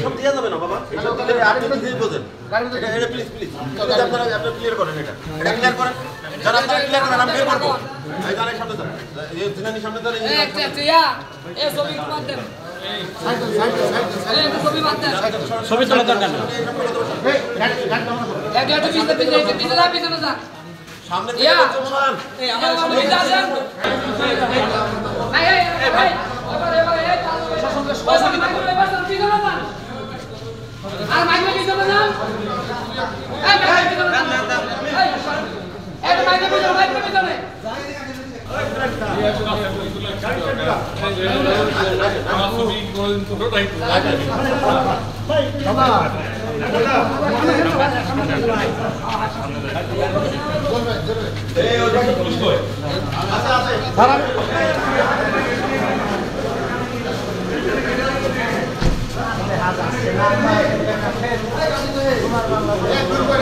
সব দিয়ে যাবে না বাবা, আপনি নিজেই বোঝেন। এটা প্লিজ প্লিজ আপনারা ক্লিয়ার করেন, এটা ক্লিয়ার করেন। যারা আপনারা ক্লিয়ার করেন আমি বের করবো। এই জানেন সামনে যান, এই জিনানি সামনে যান। এই ছবি বাদ দেন, ছবি বাদ দেন, ছবি তোলা দরকার না। পিছনে যা সামনে থেকে চলমান এই আমার সামনে আসেন। এই ভাই আর মাইকে পিছনে যান। এই মাইকে পিছনে যান, এই মাইকে পিছনে তোমার